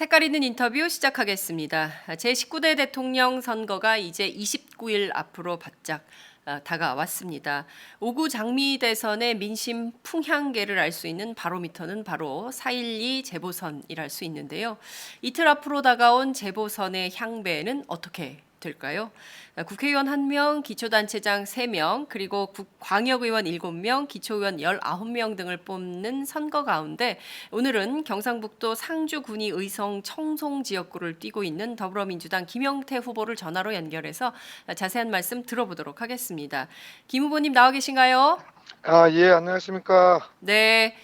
색깔 있는 인터뷰 시작하겠습니다. 제19대 대통령 선거가 이제 29일 앞으로 바짝 다가왔습니다. 5구 장미 대선의 민심 풍향계를 알 수 있는 바로미터는 바로 4.12 재보선이랄 수 있는데요. 이틀 앞으로 다가온 재보선의 향배는 어떻게 될까요? 국회의원 1명, 기초단체장 3명, 그리고 광역의원 7명, 기초의원 19명 등을 뽑는 선거 가운데 오늘은 경상북도 상주군이 의성 청송 지역구를 뛰고 있는 더불어민주당 김영태 후보를 전화로 연결해서 자세한 말씀 들어보도록 하겠습니다. 김 후보님 나와 계신가요? 예, 안녕하십니까. 네.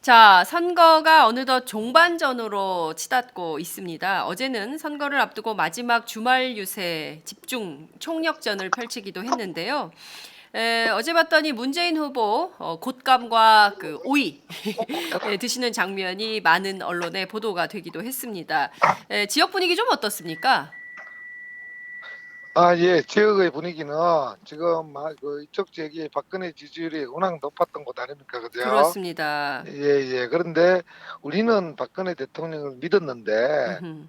자, 선거가 어느덧 종반전으로 치닫고 있습니다. 어제는 선거를 앞두고 마지막 주말 유세 집중 총력전을 펼치기도 했는데요. 어제 봤더니 문재인 후보 곶감과 그 오이 드시는 장면이 많은 언론에 보도가 되기도 했습니다. 지역 분위기 좀 어떻습니까? 예, 지역의 분위기는 지금 이쪽 지역이 박근혜 지지율이 워낙 높았던 곳 아닙니까, 그죠? 그렇습니다. 예, 예. 그런데 우리는 박근혜 대통령을 믿었는데, 음흠,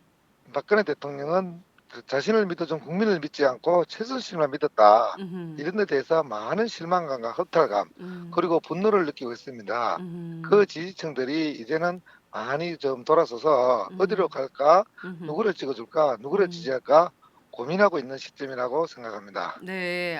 박근혜 대통령은 그 자신을 믿어준 국민을 믿지 않고 최순실만 믿었다. 음흠, 이런 데 대해서 많은 실망감과 허탈감, 음, 그리고 분노를 느끼고 있습니다. 그 음, 지지층들이 이제는 많이 좀 돌아서서 어디로 음, 갈까, 음흠, 누구를 찍어줄까, 누구를 음. 지지할까 고민하고 있는 시점이라고 생각합니다. 네,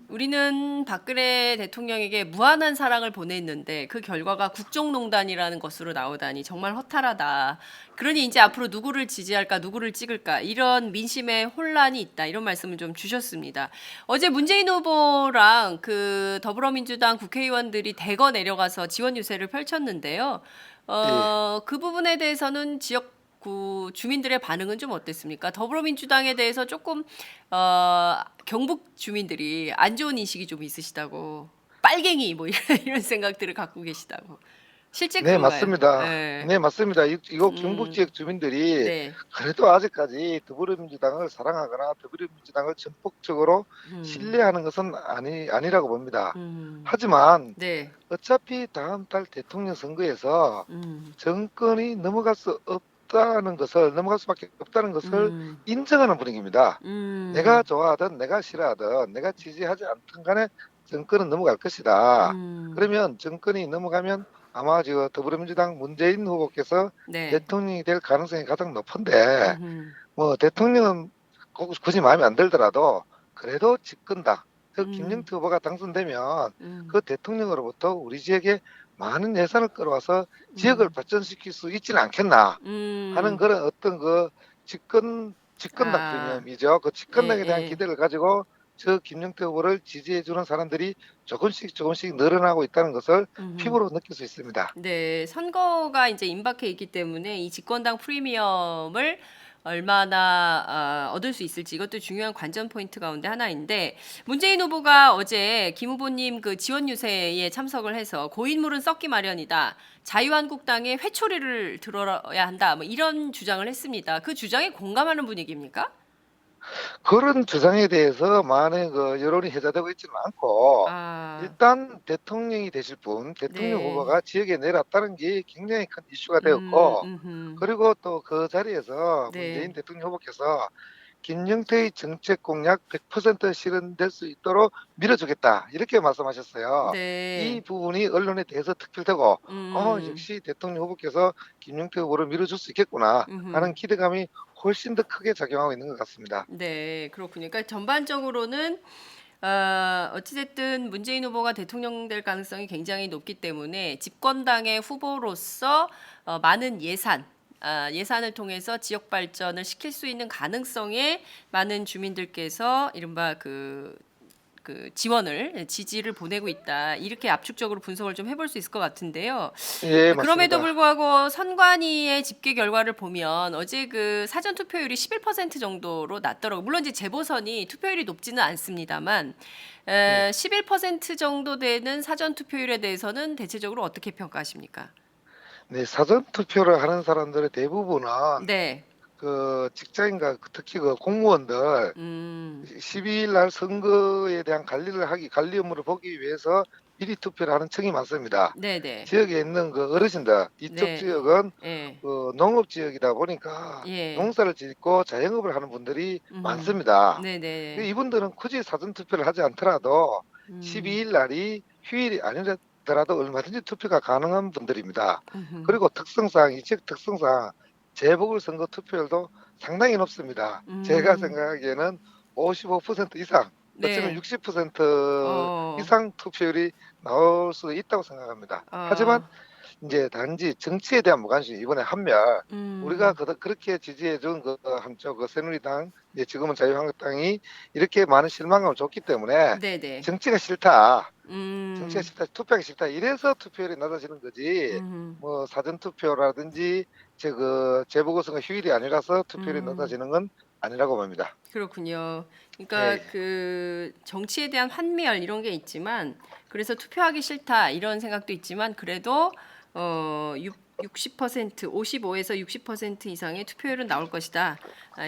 우리는 박근혜 대통령에게 무한한 사랑을 보냈는데 그 결과가 국정농단이라는 것으로 나오다니 정말 허탈하다. 그러니 이제 앞으로 누구를 지지할까, 누구를 찍을까 이런 민심의 혼란이 있다. 이런 말씀을 좀 주셨습니다. 어제 문재인 후보랑 그 더불어민주당 국회의원들이 대거 내려가서 지원 유세를 펼쳤는데요. 예. 그 부분에 대해서는 지역구 주민들의 반응은 좀 어땠습니까? 더불어민주당에 대해서 조금 경북 주민들이 안 좋은 인식이 좀 있으시다고. 빨갱이 뭐 이런, 이런 생각들을 갖고 계시다고. 실제 네, 그런가요? 맞습니다. 예. 네, 맞습니다. 이곳 경북 음, 지역 주민들이 네. 그래도 아직까지 더불어민주당을 사랑하거나 더불어민주당을 전폭적으로 음, 신뢰하는 것은 아니라고 봅니다. 음, 하지만 네. 어차피 다음 달 대통령 선거에서 음, 정권이 넘어갈 수밖에 없다는 것을 음, 인정하는 분위기입니다. 내가 음, 좋아하든 내가 싫어하든 내가 지지하지 않든 간에 정권은 넘어갈 것이다. 음, 그러면 정권이 넘어가면 아마 저 더불어민주당 문재인 후보께서 네. 대통령이 될 가능성이 가장 높은데, 음, 뭐 대통령은 굳이 마음에 안 들더라도 그래도 집권당, 그 음, 김영태 후보가 당선되면 음, 그 대통령으로부터 우리 지역에 많은 예산을 끌어와서 지역을 음, 발전시킬 수 있지는 않겠나 하는 음. 그런 어떤 그 집권당 아, 프리미엄이죠. 그 예, 집권당에 대한 예. 기대를 가지고 저 김영태 후보를 지지해주는 사람들이 조금씩 늘어나고 있다는 것을 음. 피부로 느낄 수 있습니다. 네, 선거가 이제 임박해 있기 때문에 이 집권당 프리미엄을 얼마나 얻을 수 있을지 이것도 중요한 관전 포인트 가운데 하나인데 문재인 후보가 어제 김 후보님 그 지원 유세에 참석을 해서 고인물은 썩기 마련이다. 자유한국당의 회초리를 들어야 한다. 뭐 이런 주장을 했습니다. 그 주장에 공감하는 분위기입니까? 그런 주장에 대해서 많은 그 여론이 회자되고 있지는 않고, 아, 일단 대통령이 되실 분, 대통령 네. 후보가 지역에 내놨다는 게 굉장히 큰 이슈가 되었고, 음흠. 그리고 또 그 자리에서 문재인 네. 대통령 후보께서 김영태의 정책 공약 100% 실현될 수 있도록 밀어주겠다, 이렇게 말씀하셨어요. 이 네. 부분이 언론에 대해서 특필되고, 음. 역시 대통령 후보께서 김영태 후보를 밀어줄 수 있겠구나 하는 음흠. 기대감이 훨씬 더 크게 작용하고 있는 것 같습니다. 네, 그렇군요. 그러니까 전반적으로는 어찌됐든 문재인 후보가 대통령 될 가능성이 굉장히 높기 때문에 집권당의 후보로서 많은 예산을 통해서 지역 발전을 시킬 수 있는 가능성에 많은 주민들께서 이른바 그 지원을 지지를 보내고 있다. 이렇게 압축적으로 분석을 좀 해볼 수 있을 것 같은데요. 예, 그럼에도 맞습니다. 불구하고 선관위의 집계 결과를 보면 어제 그 사전 투표율이 11% 정도로 낮더라고요. 물론 이제 재보선이 투표율이 높지는 않습니다만 예. 11% 정도 되는 사전 투표율에 대해서는 대체적으로 어떻게 평가하십니까? 네, 사전 투표를 하는 사람들의 대부분은 네. 그 직장인과 특히 그 공무원들 음. 12일 날 선거에 대한 관리 업무를 보기 위해서 미리 투표를 하는 층이 많습니다. 네네. 지역에 있는 그 어르신들, 이쪽 네. 지역은 예. 농업 지역이다 보니까 예. 농사를 짓고 자영업을 하는 분들이 음. 많습니다. 네네. 이분들은 굳이 사전 투표를 하지 않더라도 음. 12일 날이 휴일이 아니더라도 얼마든지 투표가 가능한 분들입니다. 음음. 그리고 특성상 이 지역 특성상 재보궐선거 투표율도 상당히 높습니다. 제가 음. 생각하기에는 55% 이상, 어쩌면 네. 60% 어. 이상 투표율이 나올 수도 있다고 생각합니다. 하지만 아. 인제 단지 정치에 대한 무관심, 이번에 한멸, 우리가 음. 그렇게 지지해 준 그 한쪽 새누리당, 이제 지금은 자유한국당이 이렇게 많은 실망감을 줬기 때문에 네네. '정치가 싫다. 정치가 음. 싫다. 투표하기 싫다.' 이래서 투표율이 낮아지는 거지, 음. 뭐 사전 투표라든지 재보궐선거 휴일이 아니라서 투표율이 음. 낮아지는 건 아니라고 봅니다. 그렇군요. 그러니까 예예. 그 정치에 대한 환멸 이런 게 있지만 그래서 '투표하기 싫다.' 이런 생각도 있지만 그래도 육 60% 55에서 60% 이상의 투표율은 나올 것이다.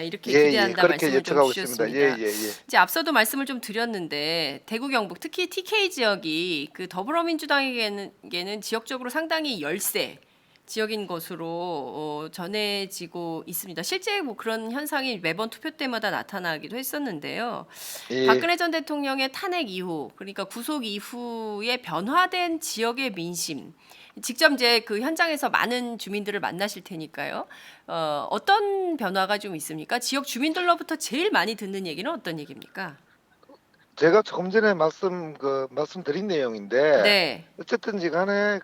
이렇게 예예. 기대한다 그렇게 말씀을 좀 예측하고 있습니다. 주셨습니다. 예예예. 이제 앞서도 말씀을 좀 드렸는데 대구 경북 특히 TK 지역이 그 더불어민주당에게는 지역적으로 상당히 열세 지역인 것으로 전해지고 있습니다. 실제 뭐 그런 현상이 매번 투표 때마다 나타나기도 했었는데요. 예. 박근혜 전 대통령의 탄핵 이후 그러니까 구속 이후에 변화된 지역의 민심 직접 이제 그 현장에서 많은 주민들을 만나실 테니까요. 어떤 변화가 좀 있습니까? 지역 주민들로부터 제일 많이 듣는 얘기는 어떤 얘기입니까? 제가 조금 전에 말씀드린 내용인데, 네. 어쨌든지 간에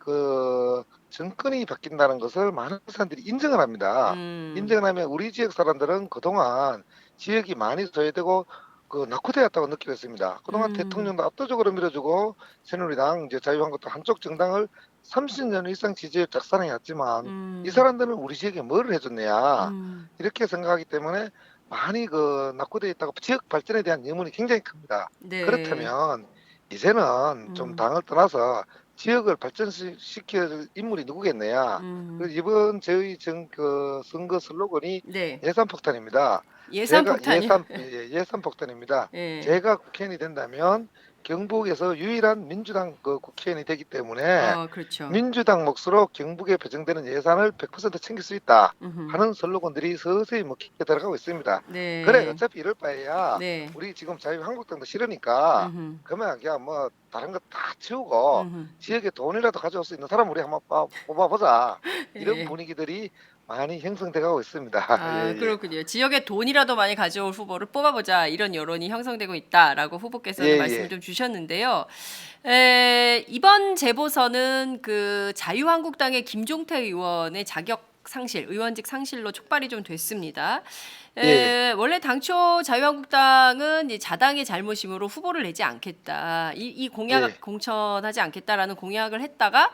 정권이 바뀐다는 것을 많은 사람들이 인정을 합니다. 음. 인정을 하면 우리 지역 사람들은 그동안 지역이 많이 소외되고 낙후되었다고 느끼고 있습니다. 그동안 음. 대통령도 압도적으로 밀어주고 새누리당, 이제 자유한국당 한쪽 정당을 30년 이상 지지해 짝사랑해 왔지만, 이 음. 사람들은 우리 지역에 뭐를 해 줬느냐, 음. 이렇게 생각하기 때문에 많이 낙후되어 있다고, 지역 발전에 대한 의문이 굉장히 큽니다. 네. 그렇다면 이제는 좀 음. 당을 떠나서 지역을 시켜야 될 인물이 누구겠느냐. 음. 그래서 이번 저희 선거 슬로건이 네. 예산폭탄입니다. 예산 폭탄이요? 예산폭탄입니다. 예. 제가 국회의원이 된다면 경북에서 유일한 민주당 국회의원이 되기 때문에 그렇죠. 민주당 몫으로 경북에 배정되는 예산을 100% 챙길 수 있다 음음. 하는 슬로건들이 서서히 먹히게 들어가고 있습니다. 그래, 네. 어차피 이럴 바에야 네. 우리 지금 자유한국당도 싫으니까 음음. 그러면 그냥 뭐 다른 거 다 치우고 음음. 지역에 돈이라도 가져올 수 있는 사람 우리 한번 뽑아보자, 이런 예. 분위기들이 많이 형성돼 가고 있습니다. 예예. 그렇군요. "지역에 돈이라도 많이 가져올 후보를 뽑아보자." 이런 여론이 형성되고 있다라고 후보께서는 말씀을 예예. 좀 주셨는데요. 이번 재보선은 그 자유한국당의 김종태 의원의 자격 상실, 의원직 상실로 촉발이 좀 됐습니다. 예. 원래 당초 자유한국당은 이 "자당의 잘못이므로 후보를 내지 않겠다. 이 예. 공약 공천하지 않겠다."라는 공약을 했다가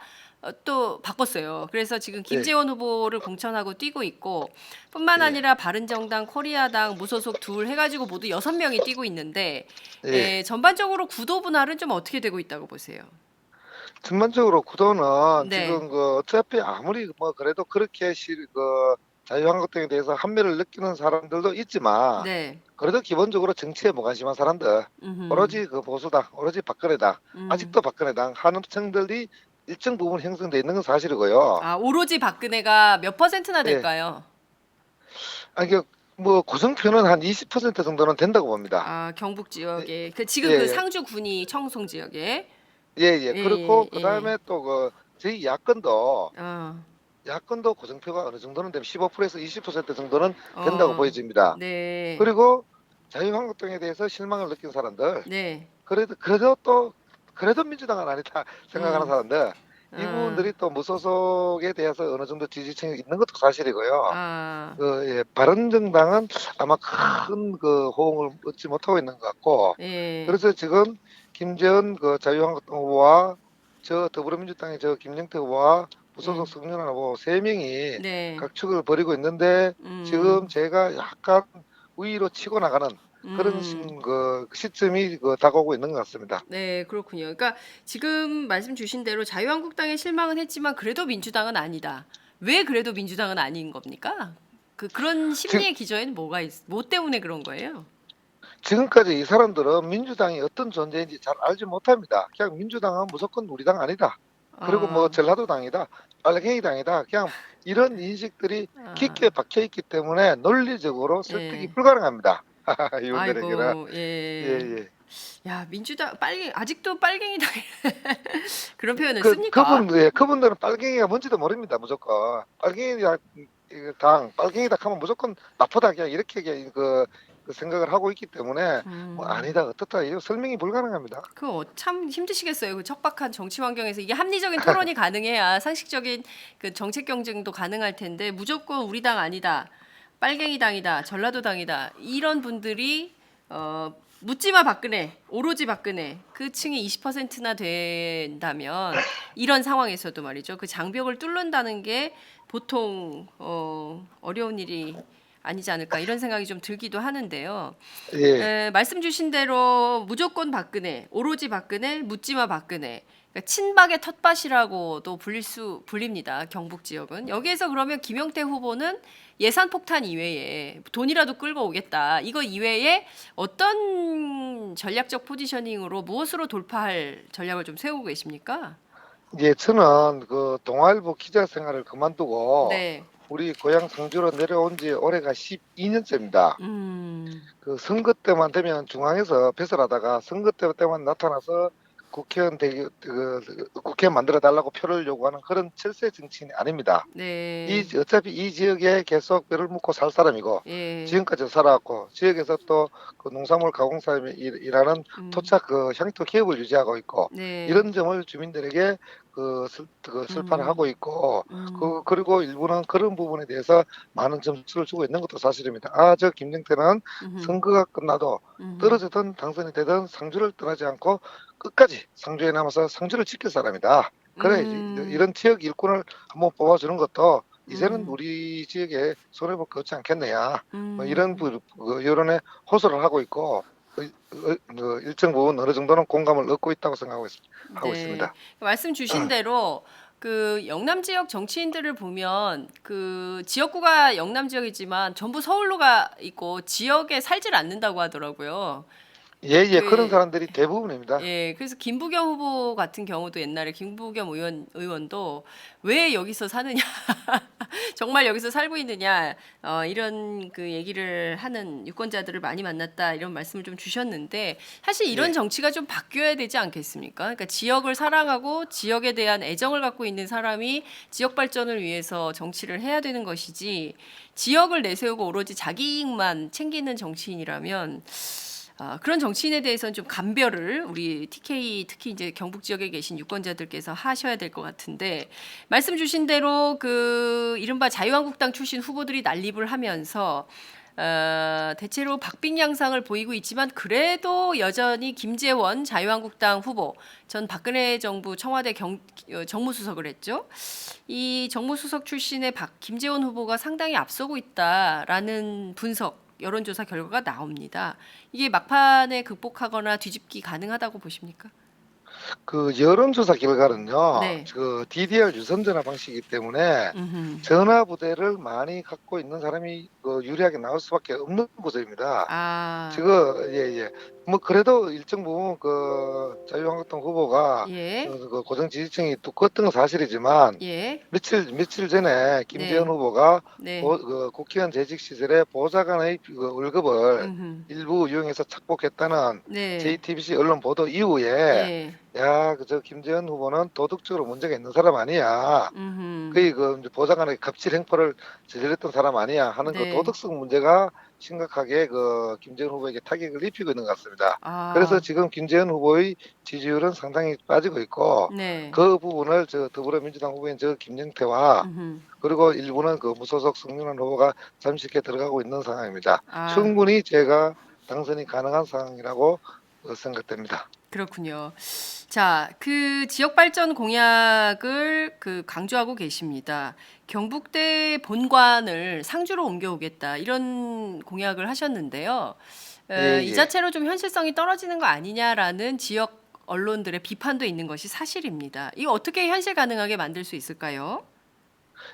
또 바꿨어요. 그래서 지금 예. 김재원 후보를 공천하고 뛰고 있고 뿐만 예. 아니라 바른정당, 코리아당, 무소속 둘 해 가지고 모두 6명이 뛰고 있는데 예. 전반적으로 구도 분할은 좀 어떻게 되고 있다고 보세요? 전반적으로 구도는 네. 지금 어차피 아무리 뭐 그래도 그렇게 자유한국당에 대해서 한멸을 느끼는 사람들도 있지만, 네. 그래도 기본적으로 정치에 무관심한 사람들, 음음. 오로지 보수당, 오로지 박근혜당, 음. 아직도 박근혜당 하는 층들이 일정 부분 형성돼 있는 건 사실이고요. 오로지 박근혜가 몇 퍼센트나 예. 될까요? 이게 뭐 고성표는 한 20% 정도는 된다고 봅니다. 경북 예. 지역에 지금 그 예예. 상주 군이 청송 지역에. 예예. 그렇고 예예 예. 그다음에 또 저희 야권도 어. 고정표가 어느 정도는 되면 15%에서 20% 정도는 된다고 어. 보여집니다. 네. 그리고 자유한국당에 대해서 실망을 느낀 사람들, 네. 그래도 민주당은 아니다 생각하는 음. 사람들, 아. 이분들이 또 무소속에 대해서 어느 정도 지지층이 있는 것도 사실이고요. 아. 바른정당은 아마 큰 호응을 얻지 못하고 있는 것 같고, 예. 그래서 지금 김재원 자유한국당 후보와 더불어민주당의 김영태 후보와 무소속 예. 성년환 후보 세 명이 네. 각축을 벌이고 있는데, 지금 음. 제가 약간 위로 치고 나가는 그런 음. 시점이 다가오고 있는 것 같습니다. 네 그렇군요. 그러니까 지금 말씀 주신 대로 자유한국당에 실망은 했지만 그래도 민주당은 아니다. 왜 그래도 민주당은 아닌 겁니까? 그런 지 심리의 기저에는 뭐 때문에 그런 거예요? 지금까지 이 사람들은 민주당이 어떤 존재인지 잘 알지 못합니다. 그냥 민주당은 무조건 우리 당 아니다. 그리고 뭐 어, 전라도당이다, 빨갱이당이다. 그냥 이런 인식들이 깊게 아, 박혀 있기 때문에 논리적으로 설득이 예. 불가능합니다. 이분들에게는. 아이고, 예, 예. 예. 야, 민주당 아직도 빨갱이당 그런 표현을 그분, 씁니까? 예, 그분들은 빨갱이가 뭔지도 모릅니다. 무조건. 빨갱이다 하면 무조건 나쁘다. 그냥 이렇게 그 생각을 하고 있기 때문에 뭐 음. 아니다, 어떻다. 이거 설명이 불가능합니다. 참 힘드시겠어요. 그 척박한 정치 환경에서 이게 합리적인 토론이 가능해야 상식적인 그 정책 경쟁도 가능할 텐데 무조건 우리 당 아니다. 빨갱이 당이다. 전라도 당이다. 이런 분들이 묻지마 박근혜, 오로지 박근혜 그 층이 20%나 된다면 이런 상황에서도 말이죠. 그 장벽을 뚫는다는 게 보통 어려운 일이 아니지 않을까 이런 생각이 좀 들기도 하는데요. 예, 말씀 주신 대로 무조건 박근혜, 오로지 박근혜, 묻지마 박근혜. 그러니까 친박의 텃밭이라고도 불립니다. 경북 지역은. 여기에서 그러면 김영태 후보는 예산 폭탄 이외에 돈이라도 끌고 오겠다. 이거 이외에 어떤 전략적 포지셔닝으로 무엇으로 돌파할 전략을 좀 세우고 계십니까? 예, 저는 그 동아일보 기자 생활을 그만두고 네. 우리 고향 상주로 내려온 지 올해가 12년째입니다. 음. 그 선거 때만 되면 중앙에서 배설하다가 선거 때만 나타나서 국회의원 만들어 달라고 표를 요구하는 그런 철새 정치인이 아닙니다. 네. 어차피 이 지역에 계속 뼈를 묻고 살 사람이고 예. 지금까지 살아왔고 지역에서 또 그 농산물 가공사업에 일하는 음. 토착 그 향토 기업을 유지하고 있고 네. 이런 점을 주민들에게 설파를 음. 하고 있고 음. 그리고 일부는 그런 부분에 대해서 많은 점수를 주고 있는 것도 사실입니다. 아, 저 김정태는 음. 선거가 끝나도 음. 떨어지든 당선이 되든 상주를 떠나지 않고 끝까지 상주에 남아서 상주를 지킬 사람이다. 그래, 음. 이런 지역 일꾼을 한번 뽑아주는 것도 이제는 음. 우리 지역에 손해볼 거 없지 않겠느냐. 뭐 이런 음. 여론에 호소를 하고 있고 일정 부분 어느 정도는 공감을 얻고 있다고 하고 네. 있습니다. 말씀 주신 대로 그 영남 지역 정치인들을 보면 그 지역구가 영남 지역이지만 전부 서울로 가 있고 지역에 살질 않는다고 하더라고요. 예, 예, 그런 그 사람들이 대부분입니다. 예, 그래서 김부겸 후보 같은 경우도 옛날에 김부겸 의원도 왜 여기서 사느냐, 정말 여기서 살고 있느냐, 이런 그 얘기를 하는 유권자들을 많이 만났다 이런 말씀을 좀 주셨는데 사실 이런 예. 정치가 좀 바뀌어야 되지 않겠습니까? 그러니까 지역을 사랑하고 지역에 대한 애정을 갖고 있는 사람이 지역 발전을 위해서 정치를 해야 되는 것이지 지역을 내세우고 오로지 자기 이익만 챙기는 정치인이라면 그런 정치인에 대해서는 좀 감별을 우리 TK 특히 이제 경북 지역에 계신 유권자들께서 하셔야 될 것 같은데 말씀 주신 대로 그 이른바 자유한국당 출신 후보들이 난립을 하면서 대체로 박빙 양상을 보이고 있지만 그래도 여전히 김재원 자유한국당 후보 전 박근혜 정부 청와대 정무수석을 했죠. 이 정무수석 출신의 김재원 후보가 상당히 앞서고 있다라는 분석 여론조사 결과가 나옵니다. 이게 막판에 극복하거나 뒤집기 가능하다고 보십니까? 그 여론조사 결과는요, 네. 그 DDR 유선전화 방식이기 때문에 음흠. 전화 부대를 많이 갖고 있는 사람이 유리하게 나올 수밖에 없는 구조입니다. 아, 지금 예. 뭐 그래도 일정 부분 자유한국당 후보가 예, 그 고정 지지층이 두껍던 건 사실이지만 예, 며칠 전에 김재현 네, 후보가 네, 국회의원 재직 시절에 보좌관의 월급을 음흠. 일부 이용해서 착복했다는 네, JTBC 언론 보도 이후에 예, 야, 저 김재현 후보는 도덕적으로 문제가 있는 사람 아니야. 음흠. 거의 이제 보좌관의 갑질 행포를 저질렀던 사람 아니야 하는 그 네, 도덕성 문제가 심각하게 김재현 후보에게 타격을 입히고 있는 것 같습니다. 그래서 아, 지금 김재현 후보의 지지율은 상당히 빠지고 있고 네, 그 부분을 저 더불어민주당 후보인 저 김영태와 음흠. 그리고 일부는 그 무소속 성윤환 후보가 잠식해 들어가고 있는 상황입니다. 아, 충분히 제가 당선이 가능한 상황이라고 생각됩니다. 그렇군요. 자, 그 지역 발전 공약을 그 강조하고 계십니다. 경북대 본관을 상주로 옮겨오겠다 이런 공약을 하셨는데요. 예, 이 예. 자체로 좀 현실성이 떨어지는 거 아니냐라는 지역 언론들의 비판도 있는 것이 사실입니다. 이거 어떻게 현실 가능하게 만들 수 있을까요?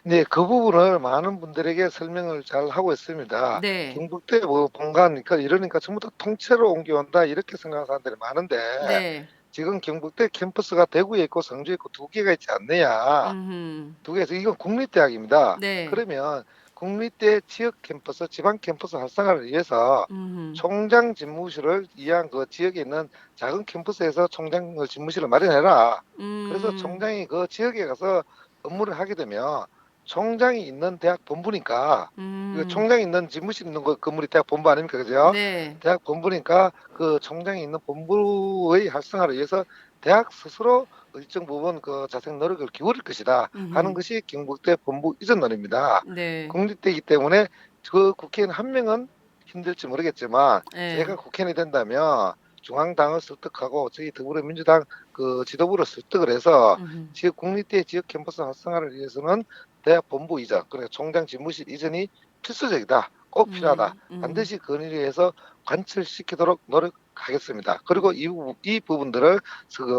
네, 그 부분을 많은 분들에게 설명을 잘 하고 있습니다. 네. 경북대 뭐 본가니까 이러니까 전부 다 통째로 옮겨온다 이렇게 생각하는 사람들이 많은데 네. 지금 경북대 캠퍼스가 대구에 있고 성주에 있고 두 개가 있지 않느냐. 음흠. 두 개에서 이건 국립대학입니다. 네. 그러면 국립대 지역 캠퍼스, 지방 캠퍼스 활성화를 위해서 음흠. 총장 집무실을 이한 그 지역에 있는 작은 캠퍼스에서 총장 집무실을 마련해라. 그래서 음. 총장이 그 지역에 가서 업무를 하게 되면 총장이 있는 대학 본부니까 그 음. 총장이 있는 집무실 있는 거 건물이 대학 본부 아닙니까, 그죠? 네. 대학 본부니까 그 총장이 있는 본부의 활성화를 위해서 대학 스스로 일정 부분 그 자생 노력을 기울일 것이다 하는 음흠. 것이 경북대 본부 이전론입니다. 네. 국립대이기 때문에 그 국회의원 한 명은 힘들지 모르겠지만 제가 예. 국회의원이 된다면 중앙당을 설득하고 저희 더불어민주당 그 지도부를 설득을 해서 음흠. 지역 국립대 지역 캠퍼스 활성화를 위해서는 대학 본부 이전, 그러니까 총장 집무실 이전이 필수적이다. 꼭 필요하다. 반드시 건의해서 관철시키도록 노력하겠습니다. 그리고 이 부분들을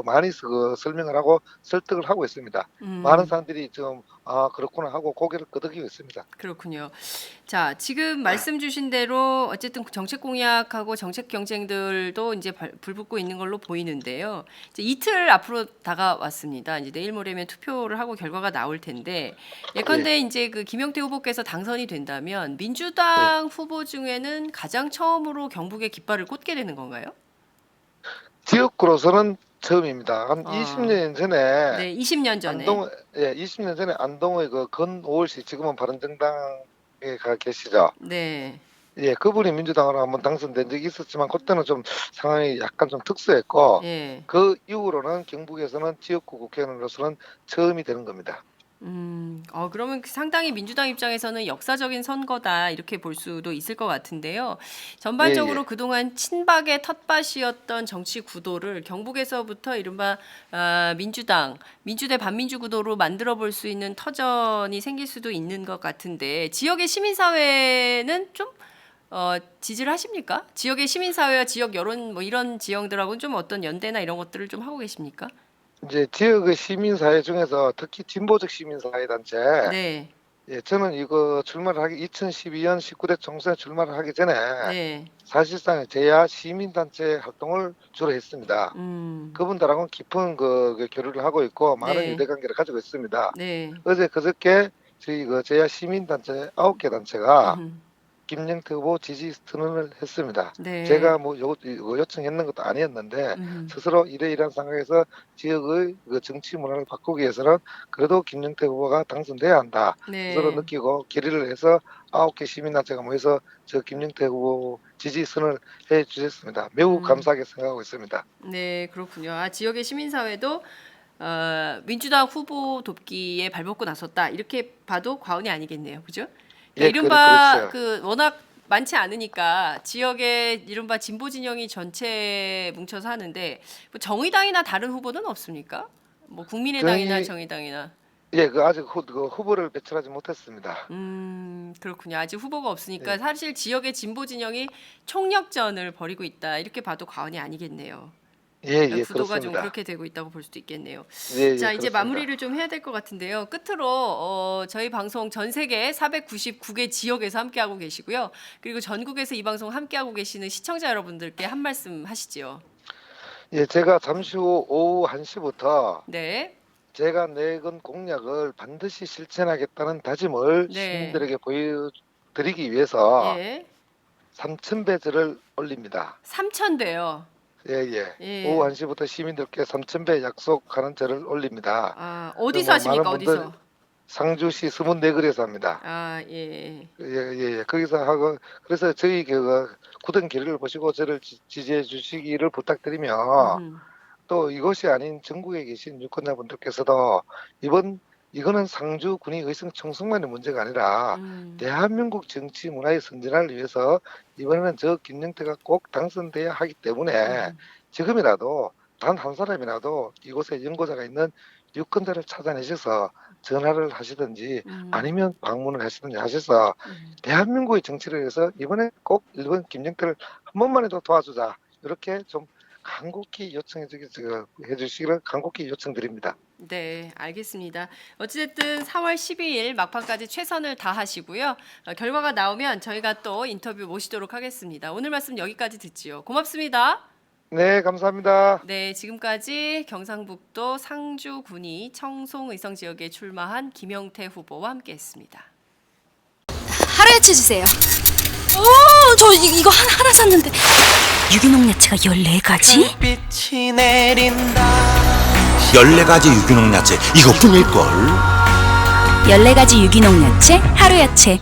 많이 설명을 하고 설득을 하고 있습니다. 많은 음. 사람들이 좀 그렇구나 하고 고개를 끄덕이고 있습니다. 그렇군요. 자, 지금 말씀 주신 대로 어쨌든 정책 공약하고 정책 경쟁들도 이제 불붙고 있는 걸로 보이는데요. 이제 이틀 앞으로 다가왔습니다. 이제 내일 모레면 투표를 하고 결과가 나올 텐데 예, 예컨대 이제 그 김영태 후보께서 당선이 된다면 예. 민주당 후보 중에는 가장 처음으로 경북에 깃발을 꽂게 되는 건가요? 지역구로서는 처음입니다. 한 아, 20년 전에 네, 20년 전에. 20년 전에 안동의 그 건오월씨 지금은 바른정당에 가 계시죠. 네. 예, 그분이 민주당으로 한번 당선된 적이 있었지만 그때는 좀 상황이 약간 좀 특수했고 예. 그 이후로는 경북에서는 지역구 국회의원으로서는 처음이 되는 겁니다. 그러면 상당히 민주당 입장에서는 역사적인 선거다 이렇게 볼 수도 있을 것 같은데요. 예, 예. 전반적으로 그동안 친박의 텃밭이었던 정치 구도를 경북에서부터 이른바 민주대 반민주 구도로 만들어 볼 수 있는 터전이 생길 수도 있는 것 같은데 지역의 시민사회는 좀 지지를 하십니까? 지역의 시민사회와 지역 여론 뭐 이런 지형들하고는 좀 어떤 연대나 이런 것들을 좀 하고 계십니까? 이제 지역의 시민사회 중에서 특히 진보적 시민사회 단체, 네, 예, 저는 이거 출마를 하기 2012년 19대 총선에 출마를 하기 전에 네, 사실상 제야 시민단체 활동을 주로 했습니다. 음, 그분들하고는 깊은 그 교류를 하고 있고 많은 네. 유대관계를 가지고 있습니다. 네. 어제 그저께 저희 그 제야 시민단체 9개 단체가 음. 김영태 후보 지지 선언을 했습니다. 네. 제가 뭐 요청했는 것도 아니었는데 음. 스스로 이러이러한 상황에서 지역의 그 정치 문화를 바꾸기 위해서는 그래도 김영태 후보가 당선돼야 한다. 스스로 네. 느끼고 결의를 해서 9개 시민단체가 모여서 저 김영태 후보 지지 선언을 해 주셨습니다. 매우 음. 감사하게 생각하고 있습니다. 네, 그렇군요. 지역의 시민사회도 민주당 후보 돕기에 발벗고 나섰다. 이렇게 봐도 과언이 아니겠네요. 그죠? 그러니까 예, 이른바 그렇죠. 그 워낙 많지 않으니까 지역의 이른바 진보 진영이 전체 뭉쳐서 하는데 뭐 정의당이나 다른 후보는 없습니까? 뭐 국민의당이나 저희 정의당이나. 예, 그 아직 그 후보를 배출하지 못했습니다. 그렇군요. 아직 후보가 없으니까 예, 사실 지역의 진보 진영이 총력전을 벌이고 있다. 이렇게 봐도 과언이 아니겠네요. 예, 예, 구도가 좀 그렇습니다. 그렇게 되고 있다고 볼 수도 있겠네요. 예, 예, 자, 이제 그렇습니다. 마무리를 좀 해야 될 것 같은데요. 끝으로 저희 방송 전 세계 499개 지역에서 함께하고 계시고요. 그리고 전국에서 이 방송 함께하고 계시는 시청자 여러분들께 한 말씀 하시죠. 예, 제가 잠시 후 오후 1시부터 네. 제가 내건 공약을 반드시 실천하겠다는 다짐을 네. 시민들에게 보여드리기 위해서 예. 3,000배들을 올립니다. 3,000배요. 예, 예. 오후 예. 1시부터 시민들께 3,000배 약속하는 절을 올립니다. 어디서 뭐 많은 하십니까? 분들 어디서? 상주시 서문네거리에서 합니다. 예. 예, 예, 예. 거기서 하고 그래서 저희 그 굳은 결의를 보시고 저를 지지해 주시기를 부탁드리며 음흠. 또 이것이 아닌 전국에 계신 유권자분들께서도 이거는 상주군이 의성청성만의 문제가 아니라 음. 대한민국 정치 문화의 선진화를 위해서 이번에는 저 김영태가 꼭 당선돼야 하기 때문에 음흠. 지금이라도 단 한 사람이라도 이곳에 연고자가 있는 유권자를 찾아내셔서 전화를 하시든지 음. 아니면 방문을 하시든지 하셔서 음. 대한민국의 정치를 위해서 이번에 꼭 일본 김영태를 한 번만이라도 도와주자. 이렇게 좀 간곡히 해주시기를 간곡히 요청드립니다. 네, 알겠습니다. 어찌됐든 4월 12일 막판까지 최선을 다하시고요. 결과가 나오면 저희가 또 인터뷰 모시도록 하겠습니다. 오늘 말씀 여기까지 듣지요. 고맙습니다. 네, 감사합니다. 네, 지금까지 경상북도 상주군이 청송의성 지역에 출마한 김영태 후보와 함께했습니다. 하루야채 주세요. 저 이거 하나 샀는데 유기농 야채가 14가지? 빛이 내린다. 14가지 유기농 야채 이것뿐일걸. 14가지 유기농 야채 하루야채.